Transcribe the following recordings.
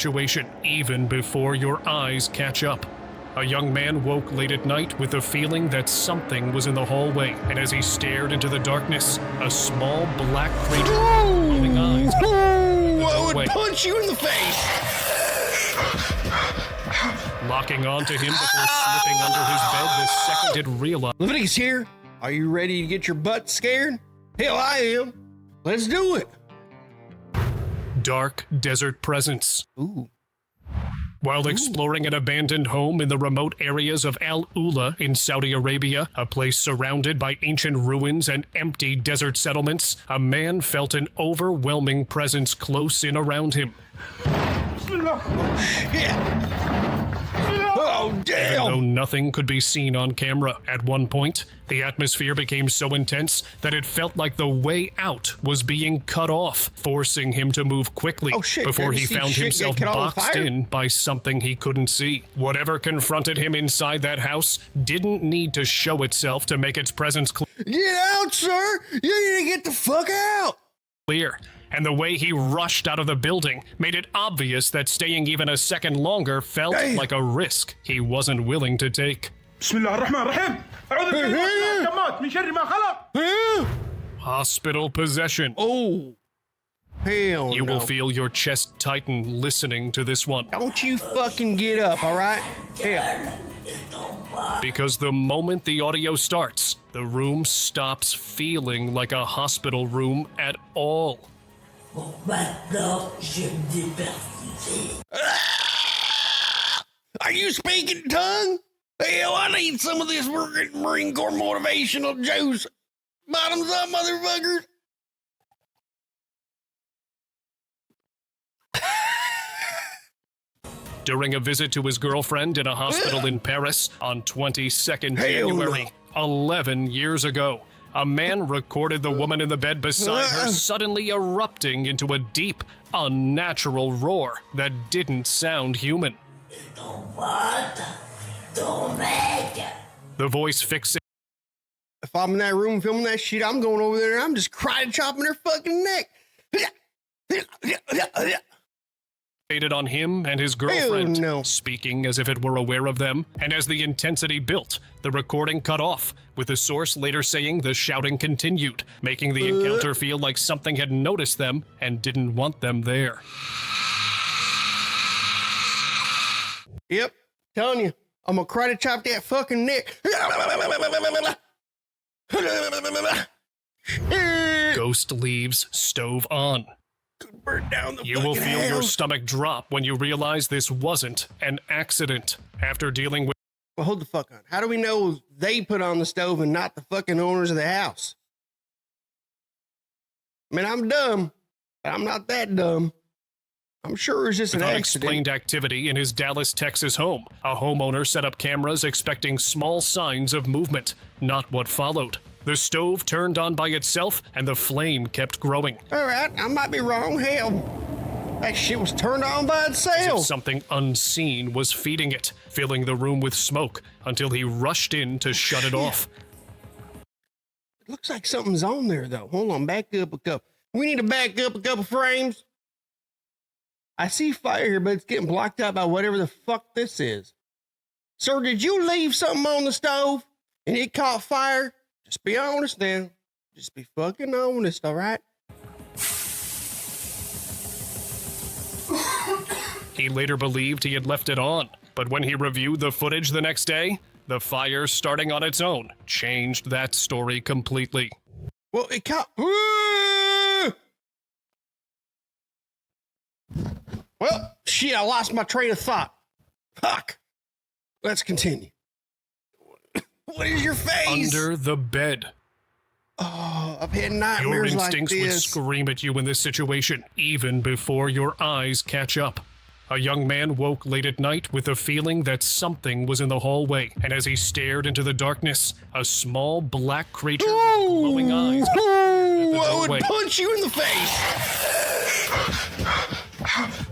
situation even before your eyes catch up. A young man woke late at night with the feeling that something was in the hallway, and as he stared into the darkness, a small black creature with glowing eyes. I would punch you in the face! Locking onto him before slipping under his bed the second it realized. Leviticus here. Are you ready to get your butt scared? Hell, I am. Let's do it. Dark desert presence. Ooh. While exploring an abandoned home in the remote areas of Al Ula in Saudi Arabia, a place surrounded by ancient ruins and empty desert settlements, a man felt an overwhelming presence close in around him. Oh, damn! Even though nothing could be seen on camera, at one point, the atmosphere became so intense that it felt like the way out was being cut off, forcing him to move quickly before he found himself boxed in by something he couldn't see. Whatever confronted him inside that house didn't need to show itself to make its presence Get out, sir! You need to get the fuck out! clear. And the way he rushed out of the building made it obvious that staying even a second longer felt like a risk he wasn't willing to take. Hospital possession. Oh, hell You will feel your chest tighten listening to this one. Don't you fucking get up, all right? Hell. Because the moment the audio starts, the room stops feeling like a hospital room at all. Are you speaking tongue? Hell, I need some of this Marine Corps motivational juice. Bottoms up, motherfuckers. During a visit to his girlfriend in a hospital in Paris on 22nd January, 11 years ago, a man recorded the woman in the bed beside her suddenly erupting into a deep, unnatural roar that didn't sound human. The voice fixated If I'm in that room filming that shit, I'm going over there and I'm just crying, chopping her fucking neck. on him and his girlfriend, speaking as if it were aware of them, and as the intensity built, the recording cut off, with the source later saying the shouting continued, making the encounter feel like something had noticed them and didn't want them there. Yep, telling you, I'm gonna cry to chop that fucking neck. Ghost leaves stove on. Burn down the You will feel your stomach drop when you realize this wasn't an accident. After dealing with... Well, hold the fuck on. How do we know they put on the stove and not the fucking owners of the house? I mean, I'm dumb, but I'm not that dumb. I'm sure it's just an accident. Unexplained activity in his Dallas, Texas home, a homeowner set up cameras expecting small signs of movement, not what followed. The stove turned on by itself, and the flame kept growing. All right, I might be wrong. Hell, that shit was turned on by As if itself. something unseen was feeding it, filling the room with smoke, until he rushed in to shut it off. It looks like something's on there, though. Hold on, back up a couple. We need to back up a couple frames. I see fire here, but it's getting blocked out by whatever the fuck this is. Sir, did you leave something on the stove and it caught fire? Just be honest then. Just be fucking honest, all right? He later believed he had left it on, but when he reviewed the footage the next day, the fire starting on its own changed that story completely. Well, it caught... Well, shit, I lost my train of thought. Fuck. Let's continue. What is your face? Under the bed. Oh, I've had Your nightmares like instincts would this. scream at you in this situation, even before your eyes catch up. A young man woke late at night with the feeling that something was in the hallway, and as he stared into the darkness, a small black creature with glowing eyes. I would punch you in the face.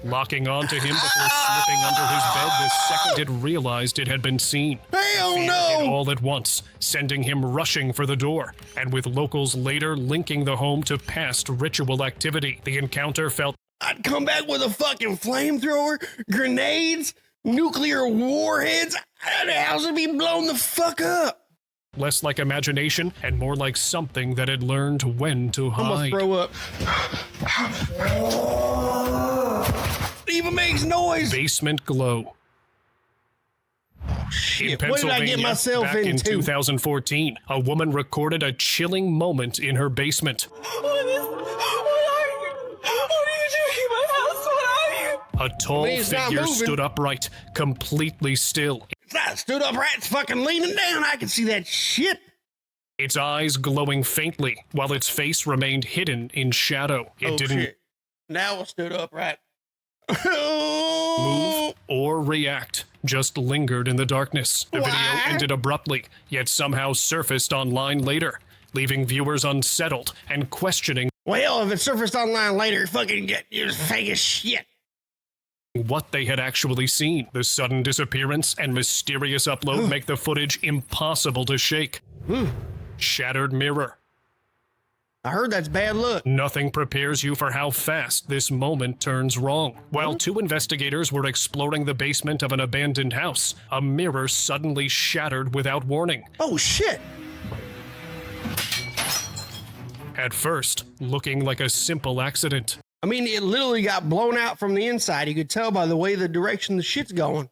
Locking onto him before slipping under his bed the second it realized it had been seen. Hell Fearing no! it all at once, sending him rushing for the door, and with locals later linking the home to past ritual activity, the encounter felt I'd come back with a fucking flamethrower, grenades, nuclear warheads. The house would be blown the fuck up. Less like imagination and more like something that had learned when to hide. I'm gonna throw up. It even makes noise. Basement glow. Shit, In what did I get myself back in into? 2014, a woman recorded a chilling moment in her basement. A tall figure stood upright, completely still. It's not stood upright, it's fucking leaning down. I can see that shit. Its eyes glowing faintly, while its face remained hidden in shadow. It didn't shit. Now it stood upright. move or react, just lingered in the darkness. The video ended abruptly, yet somehow surfaced online later, leaving viewers unsettled and questioning. Well, if it surfaced online later, fucking you're fake as shit. What they had actually seen. The sudden disappearance and mysterious upload make the footage impossible to shake. Shattered mirror. I heard that's bad luck. Nothing prepares you for how fast this moment turns wrong. While two investigators were exploring the basement of an abandoned house, a mirror suddenly shattered without warning. Oh shit. At first, looking like a simple accident. I mean, it literally got blown out from the inside. You could tell by the way the direction the shit's going.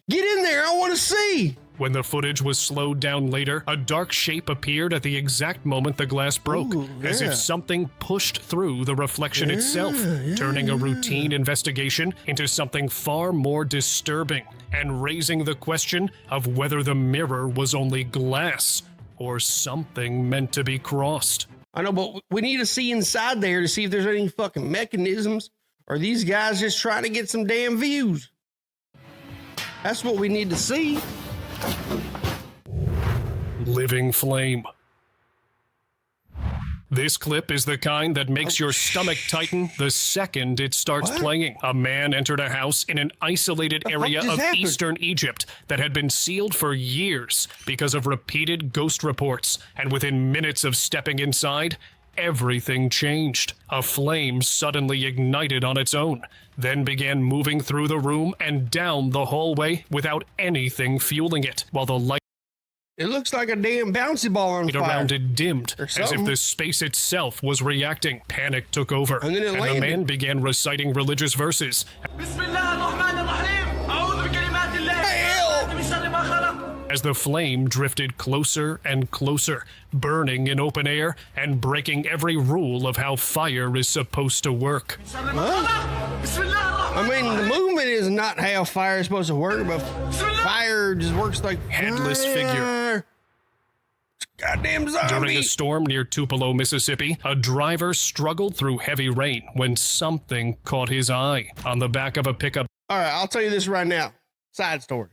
Get in there, I want to see. When the footage was slowed down later, a dark shape appeared at the exact moment the glass broke, as if something pushed through the reflection itself, turning a routine investigation into something far more disturbing and raising the question of whether the mirror was only glass or something meant to be crossed. I know, but we need to see inside there to see if there's any fucking mechanisms, or these guys just trying to get some damn views. That's what we need to see. Living flame. This clip is the kind that makes your stomach tighten the second it starts playing. A man entered a house in an isolated area of eastern Egypt that had been sealed for years because of repeated ghost reports, and within minutes of stepping inside, everything changed. A flame suddenly ignited on its own, then began moving through the room and down the hallway without anything fueling it, while the light It looks like a damn bouncy ball on fire. around it dimmed, as if the space itself was reacting. Panic took over, and then the man began reciting religious verses. As the flame drifted closer and closer, burning in open air and breaking every rule of how fire is supposed to work. I mean, the movement is not how fire is supposed to work, but fire just works like headless figure. Goddamn zombie. During a storm near Tupelo, Mississippi, a driver struggled through heavy rain when something caught his eye on the back of a pickup. All right, I'll tell you this right now. Side story.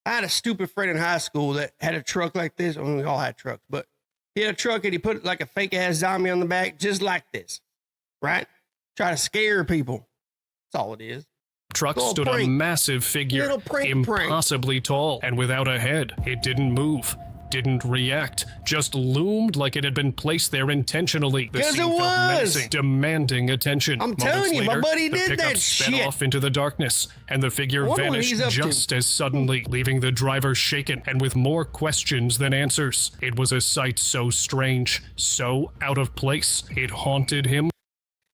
I had a stupid friend in high school that had a truck like this. I mean, we all had trucks, but he had a truck and he put like a fake ass zombie on the back, just like this, right? Try to scare people. That's all it is. Truck stood a massive figure, impossibly tall and without a head. It didn't move, didn't react, just loomed like it had been placed there intentionally. The scene felt menacing, demanding attention. I'm telling you, my buddy did that sped shit. off into the darkness, and the figure vanished just as suddenly, leaving the driver shaken and with more questions than answers. It was a sight so strange, so out of place, it haunted him.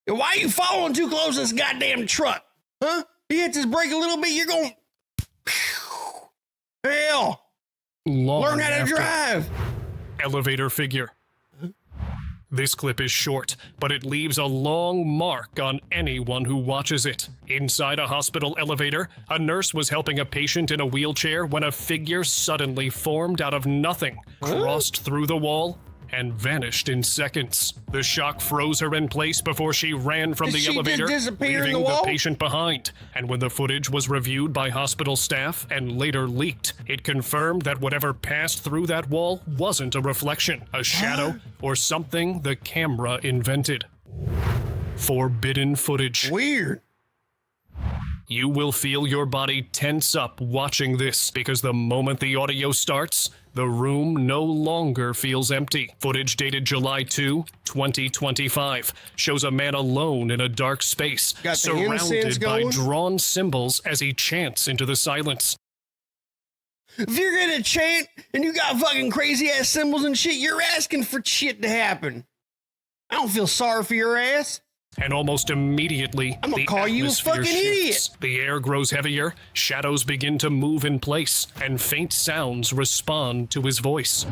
Why are you following too close to this goddamn truck? Huh? He hits his brake a little bit, you're going... Hell! Learn how to drive! Elevator figure. This clip is short, but it leaves a long mark on anyone who watches it. Inside a hospital elevator, a nurse was helping a patient in a wheelchair when a figure suddenly formed out of nothing, crossed through the wall, and vanished in seconds. The shock froze her in place before she ran from the elevator, leaving the patient behind. And when the footage was reviewed by hospital staff and later leaked, it confirmed that whatever passed through that wall wasn't a reflection, a shadow, or something the camera invented. Forbidden footage. Weird. You will feel your body tense up watching this, because the moment the audio starts, The room no longer feels empty. Footage dated July 2, 2025 shows a man alone in a dark space, surrounded by drawn symbols as he chants into the silence. If you're gonna chant and you got fucking crazy ass symbols and shit, you're asking for shit to happen. I don't feel sorry for your ass. And almost immediately, I'm gonna the call you a atmosphere fucking shifts. idiot. The air grows heavier, shadows begin to move in place, and faint sounds respond to his voice.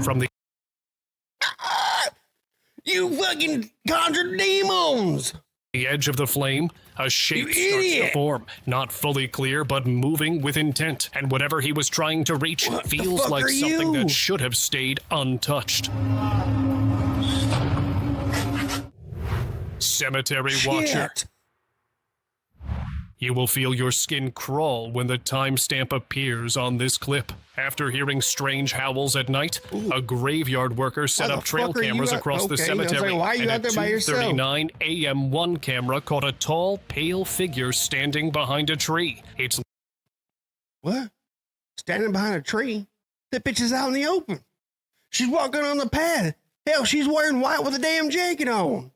From the You fucking conjured demons! edge of the flame, a shape starts to form, not fully clear, but moving with intent. And whatever he was trying to reach feels like something that should have stayed untouched. Cemetery Watcher. You will feel your skin crawl when the timestamp appears on this clip. After hearing strange howls at night, a graveyard worker set up trail cameras across the cemetery, and at 2:39 a.m. one camera caught a tall, pale figure standing behind a tree. It's what? Standing behind a tree? That bitch is out in the open. She's walking on the path. Hell, she's wearing white with a damn jacket on.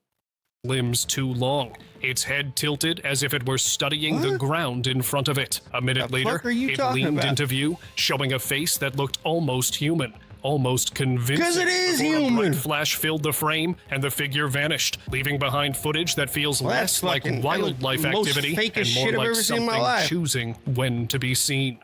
Limbs too long, its head tilted as if it were studying the ground in front of it. A minute later, it leaned into view, showing a face that looked almost human, almost convincing. Because it is human. A bright flash filled the frame, and the figure vanished, leaving behind footage that feels less like wildlife activity and more like something choosing when to be seen.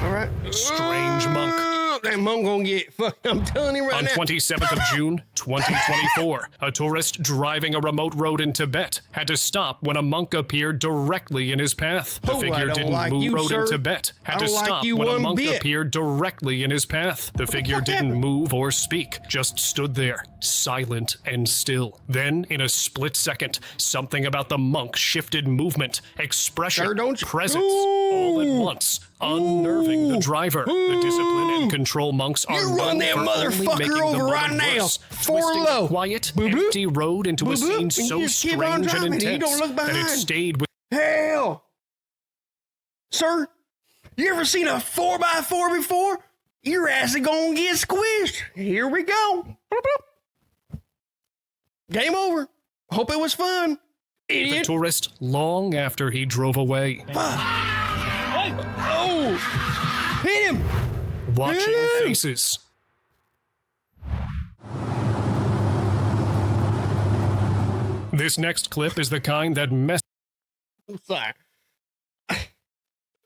All right. Strange monk. That monk gonna get fucked. I'm telling you right now. On 27th of June, 2024, a tourist driving a remote road in Tibet had to stop when a monk appeared directly in his path. The figure didn't move road in Tibet. Had to stop when a monk appeared directly in his path. The figure didn't move or speak, just stood there, silent and still. Then, in a split second, something about the monk shifted movement, expression, presence, all at once, unnerving the driver. The discipline and control monks are run that motherfucker over right now. Twisting a quiet, empty road into a scene so strange and intense that it stayed with. Hell, sir, you ever seen a 4x4 before? Your ass is gonna get squished. Here we go. Game over. Hope it was fun. Idiot. The tourist long after he drove away. Oh, hit him. Watching faces. This next clip is the kind that I'm sorry.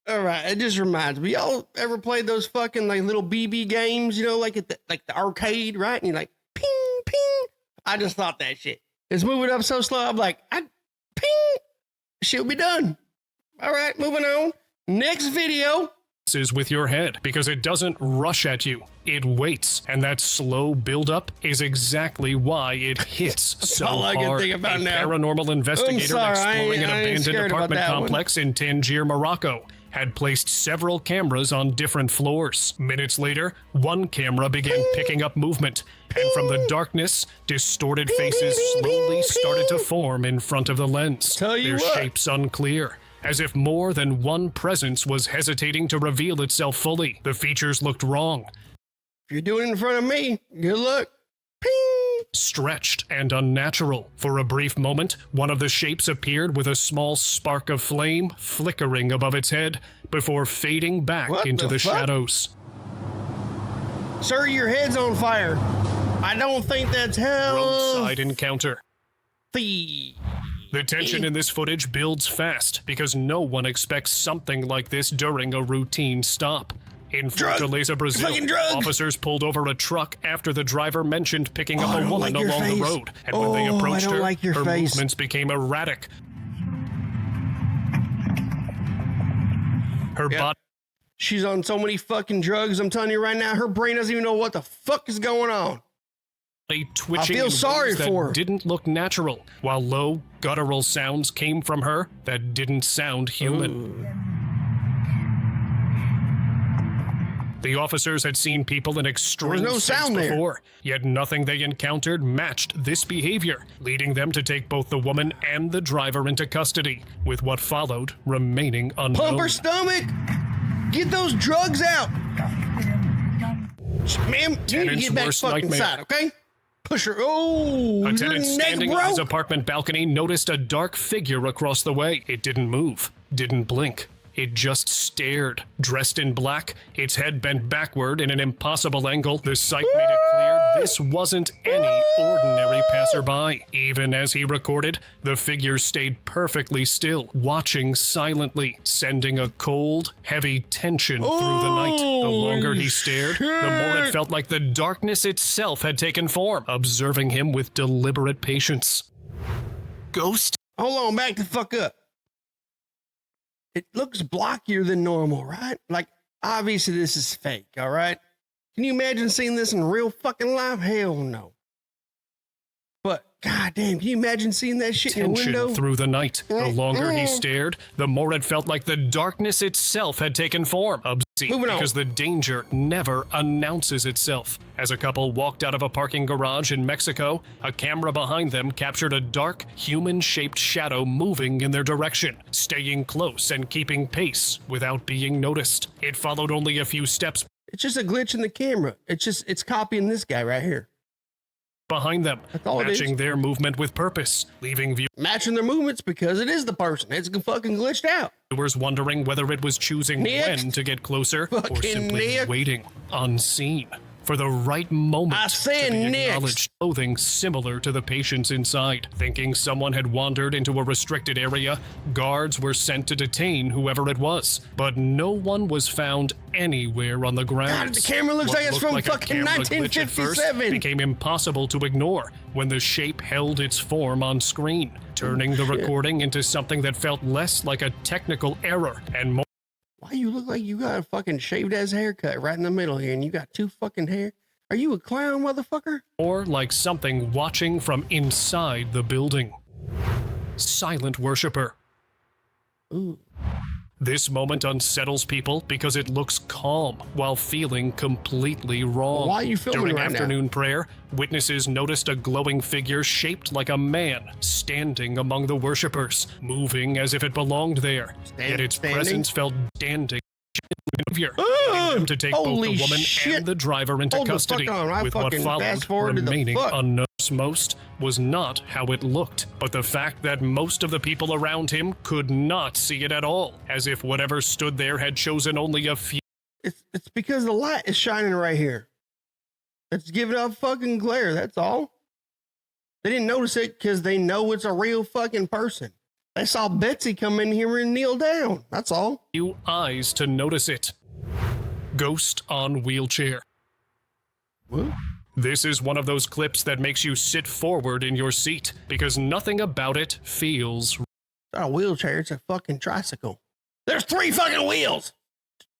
All right, it just reminds me. Y'all ever played those fucking like little BB games? You know, like at the arcade, right? And you're like, ping, ping. I just thought that shit. It's moving up so slow. I'm like, ping. She'll be done. All right, moving on. Next video. Is with your head because it doesn't rush at you. It waits, and that slow buildup is exactly why it hits so hard. Paranormal investigator exploring an abandoned apartment complex in Tangier, Morocco, had placed several cameras on different floors. Minutes later, one camera began picking up movement, and from the darkness, distorted faces slowly started to form in front of the lens. Their shapes unclear, as if more than one presence was hesitating to reveal itself fully. The features looked wrong. If you're doing it in front of me, good luck. Ping! Stretched and unnatural. For a brief moment, one of the shapes appeared with a small spark of flame flickering above its head before fading back into the shadows. Sir, your head's on fire. I don't think that's hell. Roadside encounter. The tension in this footage builds fast because no one expects something like this during a routine stop. In Fortaleza, Brazil, officers pulled over a truck after the driver mentioned picking up a woman along the road. And when they approached her, her movements became erratic. Her body... She's on so many fucking drugs, I'm telling you right now, her brain doesn't even know what the fuck is going on. Twitching I feel sorry for her. Didn't look natural, while low, guttural sounds came from her that didn't sound human. The officers had seen people in extreme states before, yet nothing they encountered matched this behavior, leading them to take both the woman and the driver into custody, with what followed remaining unknown. Pump her stomach! Get those drugs out. Ma'am, you need to get back fucking inside, okay? Push her. Oh, a tenant standing broke. on his apartment balcony noticed a dark figure across the way. It didn't move, didn't blink. It just stared. Dressed in black, its head bent backward in an impossible angle, the sight made it clear this wasn't any ordinary passerby. Even as he recorded, the figure stayed perfectly still, watching silently, sending a cold, heavy tension through the night. The longer he stared, the more it felt like the darkness itself had taken form, observing him with deliberate patience. Ghost? Hold on, back the fuck up. It looks blockier than normal, right? Like, obviously this is fake, all right? Can you imagine seeing this in real fucking life? Hell no. But, goddamn, can you imagine seeing that shit in the window? Through the night. The longer he stared, the more it felt like the darkness itself had taken form. Because the danger never announces itself. As a couple walked out of a parking garage in Mexico, a camera behind them captured a dark, human-shaped shadow moving in their direction, staying close and keeping pace without being noticed. It followed only a few steps. It's just a glitch in the camera. It's copying this guy right here. Behind them, matching their movement with purpose, leaving matching their movements because it is the person. It's fucking glitched out. Viewers wondering whether it was choosing when to get closer or simply waiting, unseen, for the right moment to be acknowledged. Clothing similar to the patients inside. Thinking someone had wandered into a restricted area, guards were sent to detain whoever it was, but no one was found anywhere on the grounds. God, the camera looks like it's from fucking 1957. Became impossible to ignore when the shape held its form on screen, turning the recording into something that felt less like a technical error and more. Why you look like you got a fucking shaved ass haircut right in the middle here and you got two fucking hair? Are you a clown, motherfucker? Or like something watching from inside the building. Silent worshiper. Ooh. This moment unsettles people because it looks calm while feeling completely wrong. Why are you filming During right afternoon prayer, witnesses noticed a glowing figure shaped like a man standing among the worshippers, moving as if it belonged there. Yet its presence felt standing. To take both the woman and the driver into custody, with what followed remaining unknown. Most was not how it looked, but the fact that most of the people around him could not see it at all, as if whatever stood there had chosen only a few. It's because the light is shining right here. It's giving off fucking glare, that's all. They didn't notice it because they know it's a real fucking person. They saw Betsy come in here and kneel down, that's all. Few eyes to notice it. Ghost on wheelchair. What? This is one of those clips that makes you sit forward in your seat because nothing about it feels. It's not a wheelchair, it's a fucking tricycle. There's 3 fucking wheels.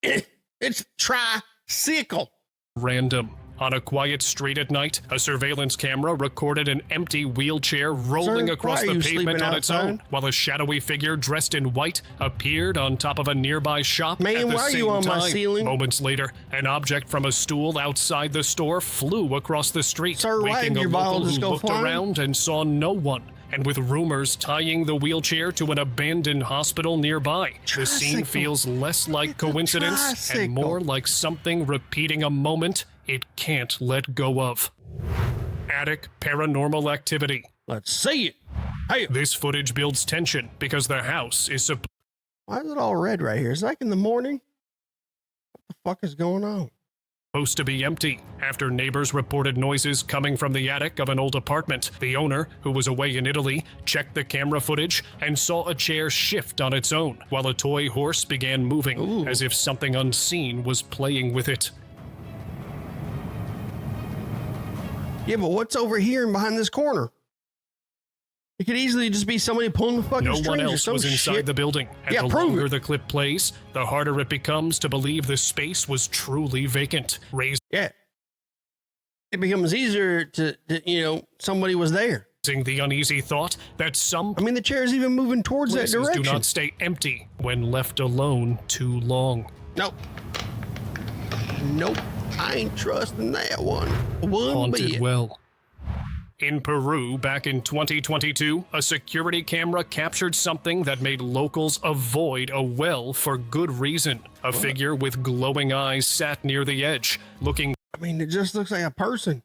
It's tricycle. Random. On a quiet street at night, a surveillance camera recorded an empty wheelchair rolling across the pavement on its own, while a shadowy figure dressed in white appeared on top of a nearby shop at the same time. Man, why are you on my ceiling? Moments later, an object from a stool outside the store flew across the street, waking a local who looked around and saw no one. And with rumors tying the wheelchair to an abandoned hospital nearby, the scene feels less like coincidence and more like something repeating a moment it can't let go of. Attic paranormal activity. Let's see it. Hey. This footage builds tension because the house is Why is it all red right here? Is it like in the morning? What the fuck is going on? Supposed to be empty after neighbors reported noises coming from the attic of an old apartment. The owner, who was away in Italy, checked the camera footage and saw a chair shift on its own while a toy horse began moving, as if something unseen was playing with it. Yeah, but what's over here and behind this corner? It could easily just be somebody pulling the fucking strings. No one else was inside the building, and the longer the clip plays, the harder it becomes to believe the space was truly vacant. Yeah. It becomes easier to, somebody was there. The uneasy thought that the chair's even moving towards that direction. Do not stay empty when left alone too long. Nope. I ain't trusting that one. Haunted well. In Peru, back in 2022, a security camera captured something that made locals avoid a well for good reason. A figure with glowing eyes sat near the edge, looking... I mean, it just looks like a person.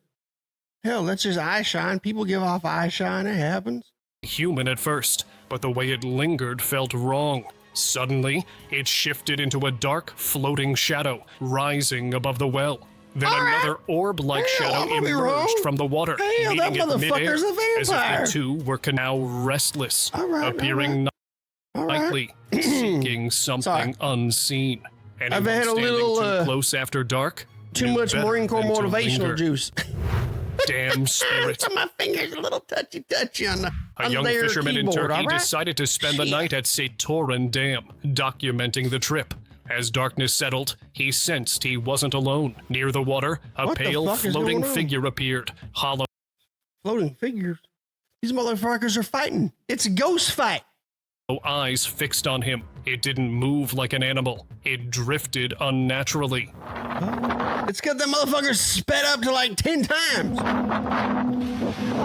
Hell, that's just eye shine. People give off eye shine. It happens. Human at first, but the way it lingered felt wrong. Suddenly, it shifted into a dark, floating shadow, rising above the well. Then another orb-like shadow emerged from the water, meeting it midair, as if the two were now restless, appearing nightly, seeking something unseen. Anyone I've had a standing little too close after dark, too much Marine Corps motivational juice. Damn spirit. My fingers a little touchy on the A young fisherman in Turkey decided to spend the night at Satoran Dam, documenting the trip. As darkness settled, he sensed he wasn't alone. Near the water, a pale floating figure appeared, hollow. Floating figures? These motherfuckers are fighting. It's a ghost fight. Eyes fixed on him. It didn't move like an animal. It drifted unnaturally. It's because that motherfucker sped up to like 10 times.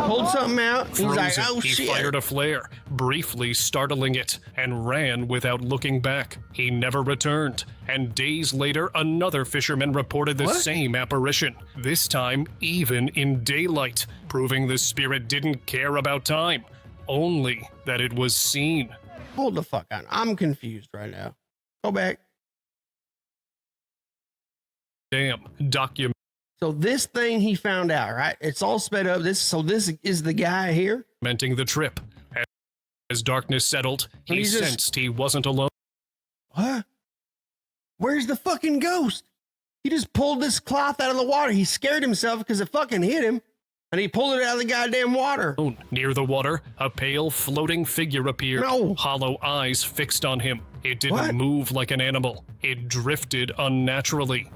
Pulled something out. He's like, oh shit. He fired a flare, briefly startling it, and ran without looking back. He never returned. And days later, another fisherman reported the same apparition, this time even in daylight, proving the spirit didn't care about time, only that it was seen. Hold the fuck on. I'm confused right now. Go back. Damn. So this thing he found out, right? It's all sped up. This is the guy here. Documenting the trip. As darkness settled, he sensed he wasn't alone. What? Where's the fucking ghost? He just pulled this cloth out of the water. He scared himself because it fucking hit him. And he pulled it out of the goddamn water. Near the water, a pale floating figure appeared, hollow eyes fixed on him. It didn't move like an animal. It drifted unnaturally.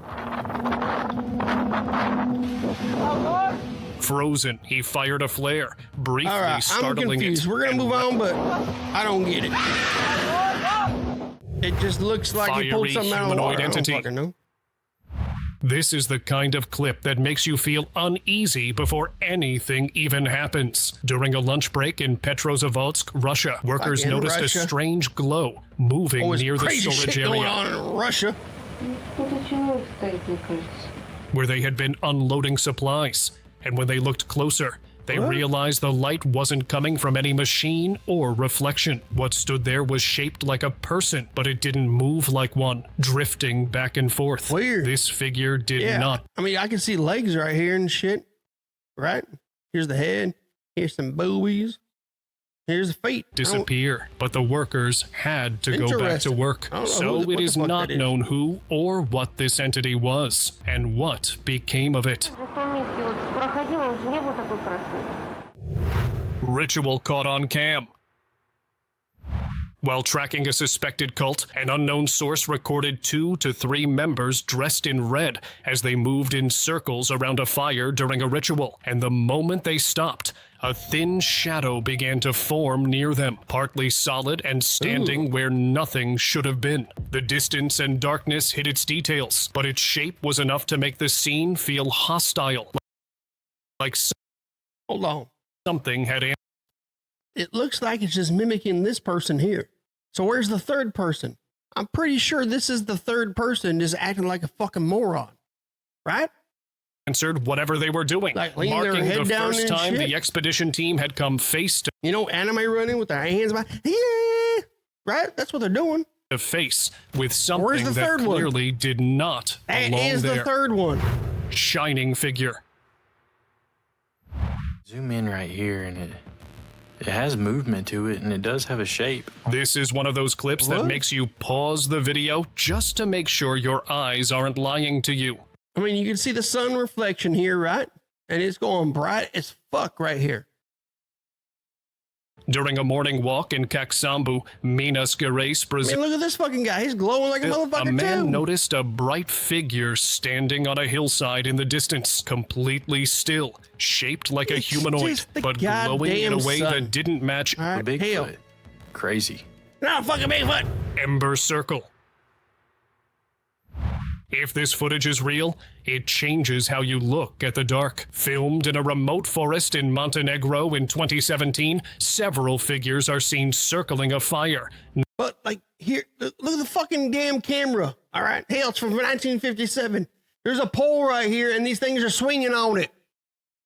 Frozen, he fired a flare, briefly startling it. We're gonna move on, but I don't get it. It just looks like he pulled something out of the water. I don't fucking know. This is the kind of clip that makes you feel uneasy before anything even happens. During a lunch break in Petrozavodsk, Russia, workers noticed a strange glow moving near the storage area. Going on in Russia. Where they had been unloading supplies. And when they looked closer, they realized the light wasn't coming from any machine or reflection. What stood there was shaped like a person, but it didn't move like one, drifting back and forth. Weird. This figure did not. I mean, I can see legs right here and shit. Right? Here's the head. Here's some buoys. Here's the feet. Disappear, but the workers had to go back to work. So it is not known who or what this entity was, and what became of it. Ritual caught on cam. While tracking a suspected cult, an unknown source recorded 2 to 3 members dressed in red as they moved in circles around a fire during a ritual. And the moment they stopped, a thin shadow began to form near them, partly solid and standing where nothing should have been. The distance and darkness hid its details, but its shape was enough to make the scene feel hostile. Like hold on. Something had... It looks like it's just mimicking this person here. So where's the third person? I'm pretty sure this is the third person just acting like a fucking moron. Right? Answered whatever they were doing, like marking the first time the expedition team had come face to... You know, anime running with their hands by... Right? That's what they're doing. ...to face with something that clearly did not belong there. That is the third one. Shining figure. Zoom in right here and it has movement to it, and it does have a shape. This is one of those clips that makes you pause the video just to make sure your eyes aren't lying to you. I mean, you can see the sun reflection here, right? And it's going bright as fuck right here. During a morning walk in Kaksambu, Minas Gerais, Brazil. I mean, look at this fucking guy. He's glowing like a motherfucker, A man noticed a bright figure standing on a hillside in the distance, completely still, shaped like a humanoid, but glowing in a way that didn't match the Bigfoot. Crazy. Not a fucking Bigfoot. Ember Circle. If this footage is real, it changes how you look at the dark. Filmed in a remote forest in Montenegro in 2017, several figures are seen circling a fire. But, like, here, look at the fucking damn camera, all right? Hell, it's from 1957. There's a pole right here, and these things are swinging on it.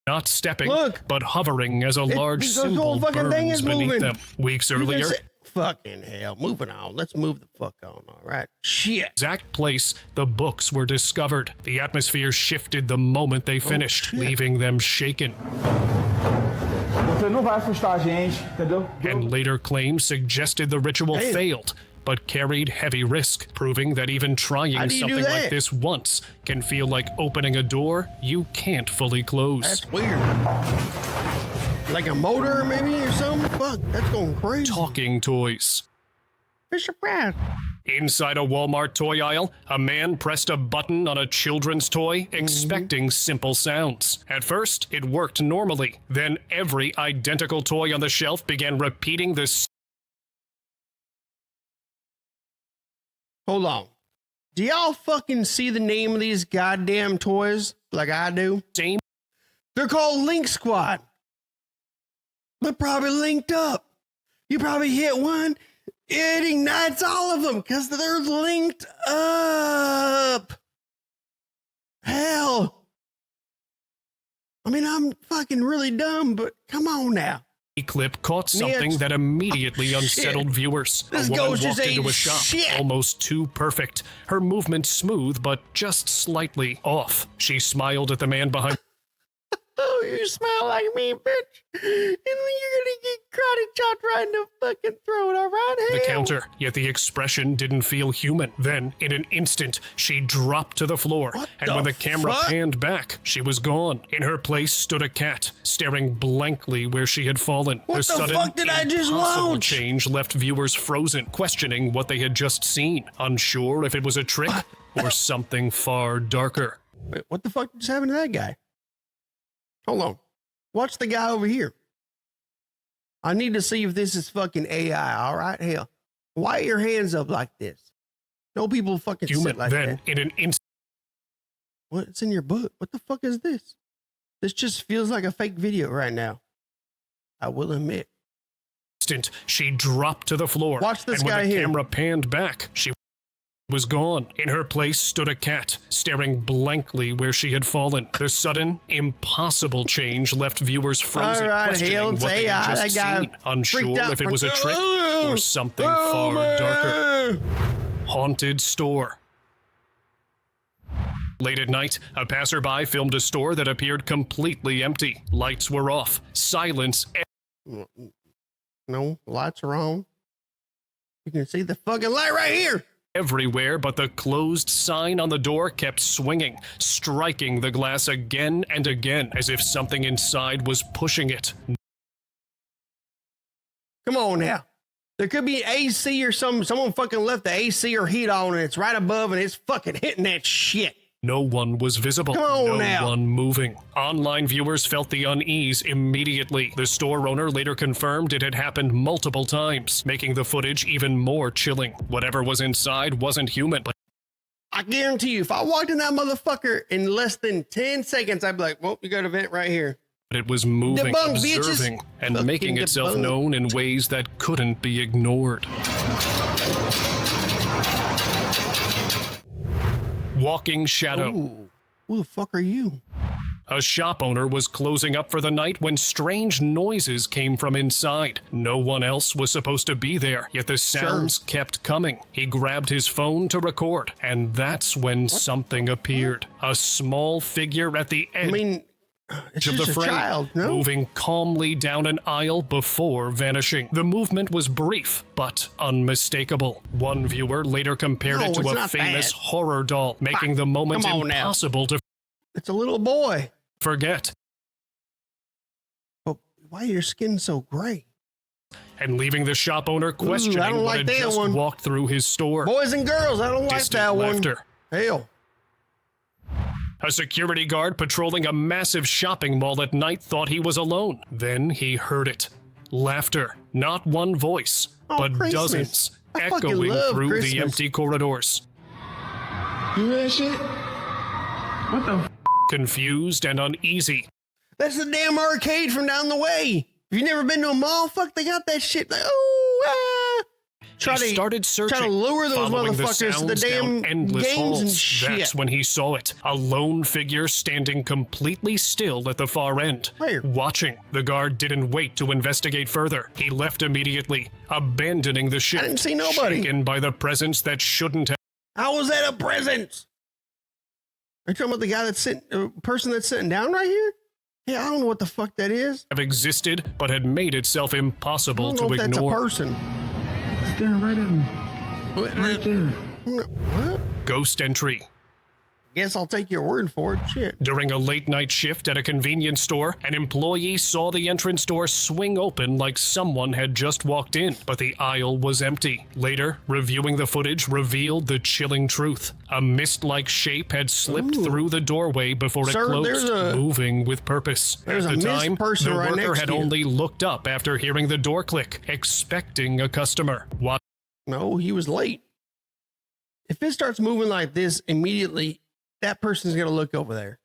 Not stepping, Look, but hovering as a large symbol burns beneath them. Weeks earlier... Fucking hell. Moving on. Let's move the fuck on, all right? Shit. Exact place the books were discovered. The atmosphere shifted the moment they finished, leaving them shaken. And later claims suggested the ritual failed, but carried heavy risk, proving that even trying something like this once can feel like opening a door you can't fully close. That's weird. Like a motor, maybe, or something? Fuck, that's going crazy. Talking toys. Fisher Price. Inside a Walmart toy aisle, a man pressed a button on a children's toy, expecting simple sounds. At first, it worked normally. Then every identical toy on the shelf began repeating this. Hold on. Do y'all fucking see the name of these goddamn toys like I do? Same. They're called Link Squad. They're probably linked up. You probably hit one, it ignites all of them because they're linked up. Hell. I mean, I'm fucking really dumb, but come on now. A clip caught something that immediately unsettled viewers. This a woman ghost walked just into ate a shop, shit. almost too perfect. Her movement smooth, but just slightly off. She smiled at the man behind. Oh, you smell like me, bitch. And you're gonna get karate chopped right in the fucking throat, all right? Hell. The counter, yet the expression didn't feel human. Then, in an instant, she dropped to the floor, and when the camera panned back, she was gone. In her place stood a cat, staring blankly where she had fallen. What the sudden, fuck did I just impossible launch? change left viewers frozen, questioning what they had just seen, unsure if it was a trick or something far darker. Wait, what the fuck just happened to that guy? Hold on. Watch the guy over here. I need to see if this is fucking AI, all right? Hell, why are your hands up like this? No people fucking sit like then, that. in an instant. What's in your book? What the fuck is this? This just feels like a fake video right now. I will admit. She dropped to the floor. Watch this and guy when the here. camera panned back, she was gone. In her place stood a cat, staring blankly where she had fallen. The sudden, impossible change left viewers frozen, questioning what they had just seen, unsure if it was a trick or something far darker. Haunted store. Late at night, a passerby filmed a store that appeared completely empty. Lights were off. Silence. No, lights are on. You can see the fucking light right here. Everywhere, but the closed sign on the door kept swinging, striking the glass again and again, as if something inside was pushing it. Come on now. There could be AC or something. Someone fucking left the AC or heat on and it's right above and it's fucking hitting that shit. No one was visible. No one moving. Online viewers felt the unease immediately. The store owner later confirmed it had happened multiple times, making the footage even more chilling. Whatever was inside wasn't human, but I guarantee you, if I walked in that motherfucker in less than 10 seconds, I'd be like, well, you got a vent right here. It was moving, observing, and Fucking making itself known in ways that couldn't be ignored. Walking shadow. Ooh, who the fuck are you? A shop owner was closing up for the night when strange noises came from inside. No one else was supposed to be there, yet the sounds kept coming. He grabbed his phone to record, and that's when something appeared. A small figure at the edge it's of just the frame, a child, no? moving calmly down an aisle before vanishing. The movement was brief, but unmistakable. One viewer later compared it to a famous horror doll, making the moment impossible to It's a little boy. forget. But why are your skin so gray? And leaving the shop owner questioning what had just walked through his store. Boys and girls, I don't like that laughter. one. Hell. A security guard patrolling a massive shopping mall at night thought he was alone. Then he heard it. Laughter. Not one voice, but dozens, echoing through the empty corridors. You hear that shit? What the? Confused and uneasy. That's the damn arcade from down the way. If you've never been to a mall, fuck, they got that shit. Like, oh, He started searching, try to lure those following motherfuckers to the damn endless games halls. and shit. That's when he saw it. A lone figure standing completely still at the far end. Where? Watching. The guard didn't wait to investigate further. He left immediately, abandoning the ship. I didn't see nobody. Shaken by the presence that shouldn't have. How was that a present? Are you talking about the guy that's person that's sitting down right here? Yeah, I don't know what the fuck that is. Have existed, but had made itself I impossible don't know to if ignore. that's a person. Staring right at me. Right there. What? Ghost entry. Guess I'll take your word for it. Shit. During a late-night shift at a convenience store, an employee saw the entrance door swing open like someone had just walked in, but the aisle was empty. Later, reviewing the footage revealed the chilling truth. A mist-like shape had slipped through the doorway before it closed, moving with purpose. There's At a the time, person the right worker next had to you. only looked up after hearing the door click, expecting a customer. No, he was late. If it starts moving like this immediately, that person's going to look over there.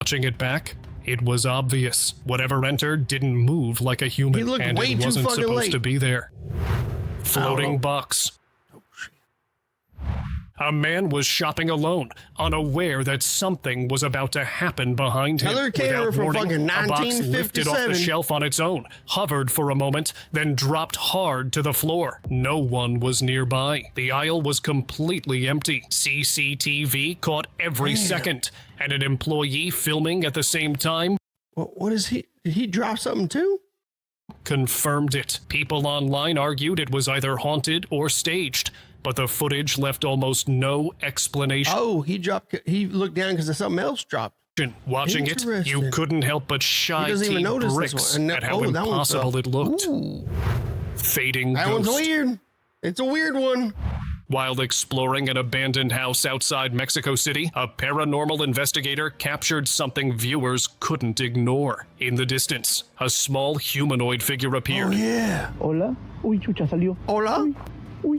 Watching it back, it was obvious. Whatever entered didn't move like a human, He looked and way it too wasn't fucking supposed late. to be there. Floating box. A man was shopping alone, unaware that something was about to happen behind him. Another camera Without from warning, fucking a box lifted off the 1957. shelf on its own, hovered for a moment, then dropped hard to the floor. No one was nearby. The aisle was completely empty. CCTV caught every second, and an employee filming at the same time What is he? Did he drop something too? confirmed it. People online argued it was either haunted or staged, but the footage left almost no explanation. Oh, he looked down because something else dropped. Watching it, you Interesting. couldn't help but shy He doesn't even notice this bricks one. at how Oh, that one's impossible it looked. Ooh, Fading that ghost. one's weird. It's a weird one. While exploring an abandoned house outside Mexico City, a paranormal investigator captured something viewers couldn't ignore. In the distance, a small humanoid figure appeared. Oh, yeah. Hola. Uy, chucha, salió. Hola. Uy.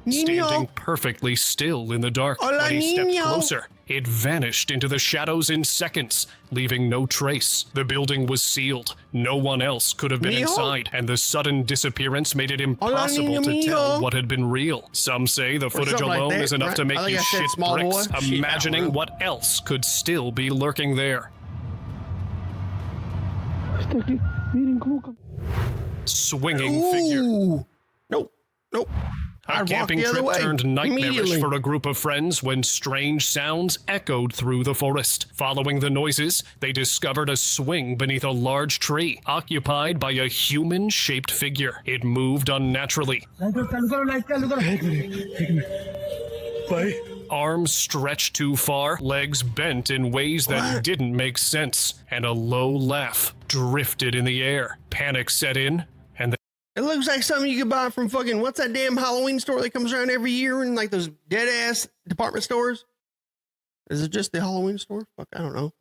Standing Niño. perfectly still in the dark. Hola, When he stepped niño. closer, it vanished into the shadows in seconds, leaving no trace. The building was sealed. No one else could have been Mijo? inside, and the sudden disappearance made it impossible niño, to tell mijo. what had been real. Some say the footage something like alone that, is enough right? to make I think you I said shit small bricks, boy. Shit, I don't imagining know. what else could still be lurking there. Está aquí. Miren cómo. Swinging figure. Ooh. Nope. Nope. A I'd walk camping the other trip way turned nightmarish immediately. for a group of friends when strange sounds echoed through the forest. Following the noises, they discovered a swing beneath a large tree, occupied by a human-shaped figure. It moved unnaturally. Arms stretched too far, legs bent in ways that didn't make sense, and a low laugh drifted in the air. Panic set in, and they It looks like something you could buy from fucking, what's that damn Halloween store that comes around every year in like those dead ass department stores? Is it just the Halloween store? Fuck, I don't know.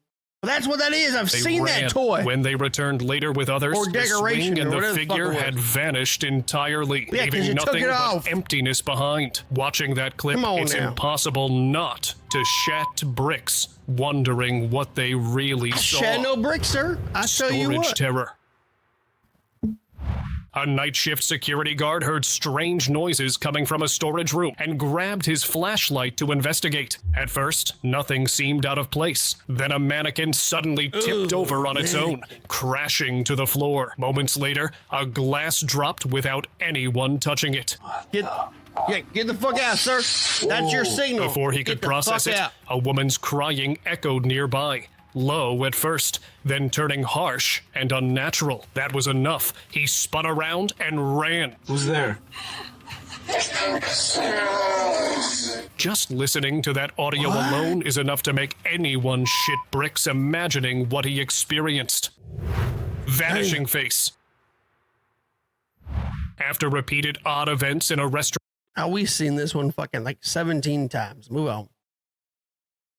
But that's what that is. I've seen ran. that toy. When they returned later with others, Or the decoration swing and or the whatever the fuck figure it was. had vanished entirely, Yeah, 'cause leaving you took nothing it but off. emptiness behind. Watching that clip, Come on it's now. impossible not to shat bricks, wondering what they really saw. Shed no bricks, sir. I tell you Storage what. terror. A night shift security guard heard strange noises coming from a storage room and grabbed his flashlight to investigate. At first, nothing seemed out of place. Then a mannequin suddenly tipped over on its own, crashing to the floor. Moments later, a glass dropped without anyone touching it. Get the fuck out, sir. That's your signal. Before he Get could the process fuck it, out. a woman's crying echoed nearby. Low at first, then turning harsh and unnatural. That was enough. He spun around and ran. Who's there? Just listening to that audio alone is enough to make anyone shit bricks imagining what he experienced. Vanishing face. After repeated odd events in a restaurant, We've seen this one fucking like 17 times. Move on.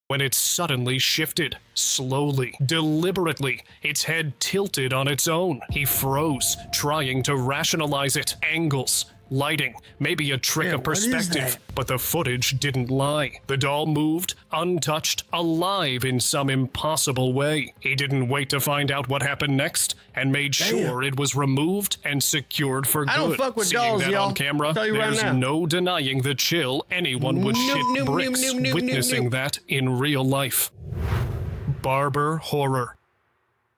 when it suddenly shifted, slowly, deliberately, its head tilted on its own. He froze, trying to rationalize it. Angles, lighting, maybe a trick of what is perspective, that? but the footage didn't lie. The doll moved, untouched, alive in some impossible way. He didn't wait to find out what happened next and made sure it was removed and secured for good. I don't fuck with Seeing dolls, that y'all. on camera, Tell you right there's now. no denying the chill anyone would shit bricks witnessing that in real life. Barber horror.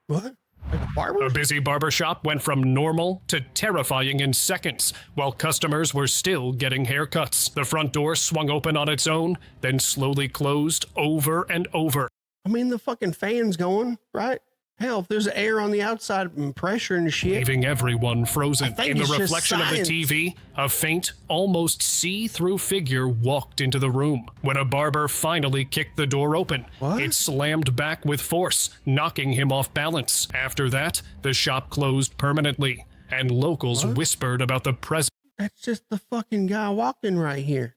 What? Like a barber? A busy barbershop went from normal to terrifying in seconds, while customers were still getting haircuts. The front door swung open on its own, then slowly closed over and over. I mean, the fucking fan's going, right? Hell, if there's air on the outside and pressure and shit. Leaving everyone frozen. In the it's just reflection of the science. TV, a faint, almost see-through figure walked into the room. When a barber finally kicked the door open, it slammed back with force, knocking him off balance. After that, the shop closed permanently, and locals whispered about the presence That's just the fucking guy walking right here.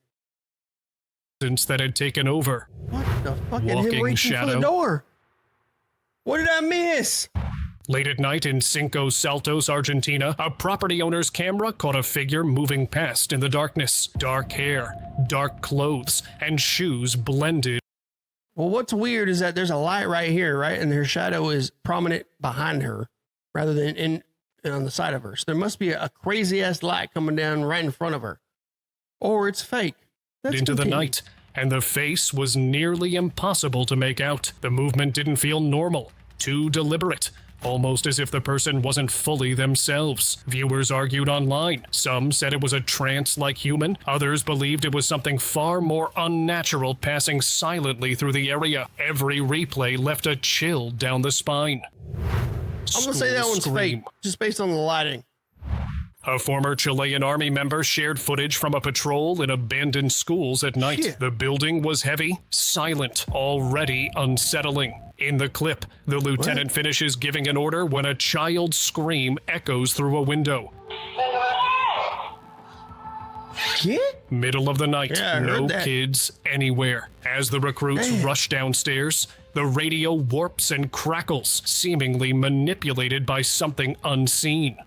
that had taken over. What the fucking him Walking reaching for shadow. the door? What did I miss? Late at night in Cinco Saltos, Argentina, a property owner's camera caught a figure moving past in the darkness. Dark hair, dark clothes, and shoes blended. Well, what's weird is that there's a light right here, right? And her shadow is prominent behind her rather than in on the side of her. So there must be a crazy ass light coming down right in front of her. Or it's fake. Let's into the continue. night, and the face was nearly impossible to make out. The movement didn't feel normal, too deliberate, almost as if the person wasn't fully themselves. Viewers argued online. Some said it was a trance-like human. Others believed it was something far more unnatural passing silently through the area. Every replay left a chill down the spine. I'm gonna say that one's fake, just based on the lighting. A former Chilean army member shared footage from a patrol in abandoned schools at night. Shit. The building was heavy, silent, already unsettling. In the clip, the lieutenant finishes giving an order when a child's scream echoes through a window. Shit? Middle of the night, Yeah, I no heard that. kids anywhere. As the recruits rush downstairs, the radio warps and crackles, seemingly manipulated by something unseen.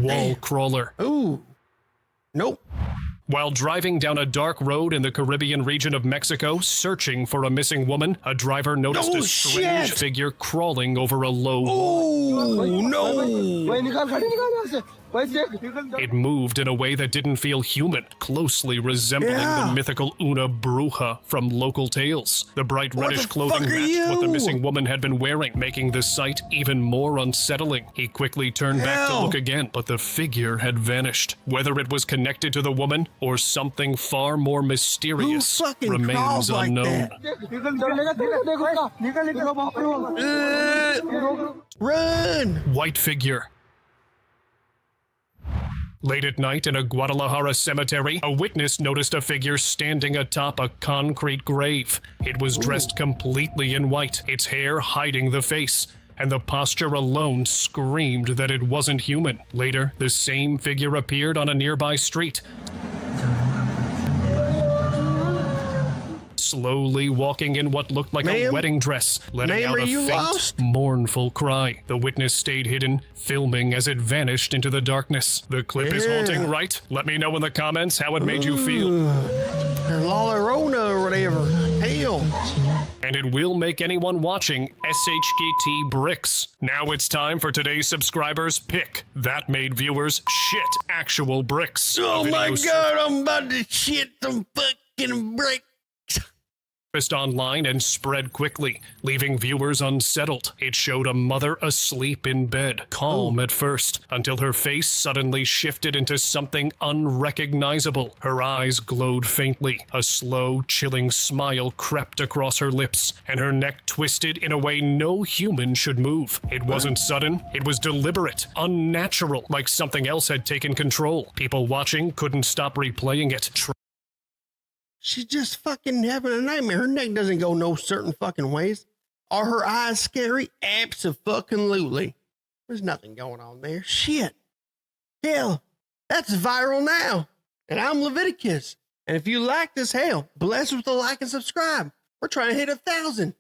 Wall crawler. Ooh. Nope. While driving down a dark road in the Caribbean region of Mexico, searching for a missing woman, a driver noticed Oh, a strange shit. figure crawling over a low wall. Oh, no. It moved in a way that didn't feel human, closely resembling the mythical Una Bruja from local tales. The bright reddish the clothing fuck are matched what the you? missing woman had been wearing, making the sight even more unsettling. He quickly turned back to Hell. look again, but the figure had vanished. Whether it was connected to the woman or something far more mysterious Who fucking remains crawls like unknown. Run. White figure. Late at night in a Guadalajara cemetery, a witness noticed a figure standing atop a concrete grave. It was dressed completely in white, its hair hiding the face, and the posture alone screamed that it wasn't human. Later, the same figure appeared on a nearby street, slowly walking in what looked like a Ma'am? wedding dress, letting Ma'am, out are a you faint, lost? mournful cry. The witness stayed hidden, filming as it vanished into the darkness. The clip is haunting, right? Let me know in the comments how it made you feel. La Llorona or whatever. Hell. And it will make anyone watching SHGT bricks. Now it's time for today's subscribers' pick. That made viewers shit actual bricks. Oh The my video God, I'm about to shit some fucking brick. surfaced online and spread quickly, leaving viewers unsettled. It showed a mother asleep in bed, calm at first, until her face suddenly shifted into something unrecognizable. Her eyes glowed faintly. A slow, chilling smile crept across her lips, and her neck twisted in a way no human should move. It wasn't sudden. It was deliberate, unnatural, like something else had taken control. People watching couldn't stop replaying it. She's just fucking having a nightmare. Her neck doesn't go no certain fucking ways. Are her eyes scary? Abso-fucking-lutely. There's nothing going on there. Shit. Hell, that's viral now. And I'm Leviticus. And if you like this, hell, bless with a like and subscribe. We're trying to hit 1,000.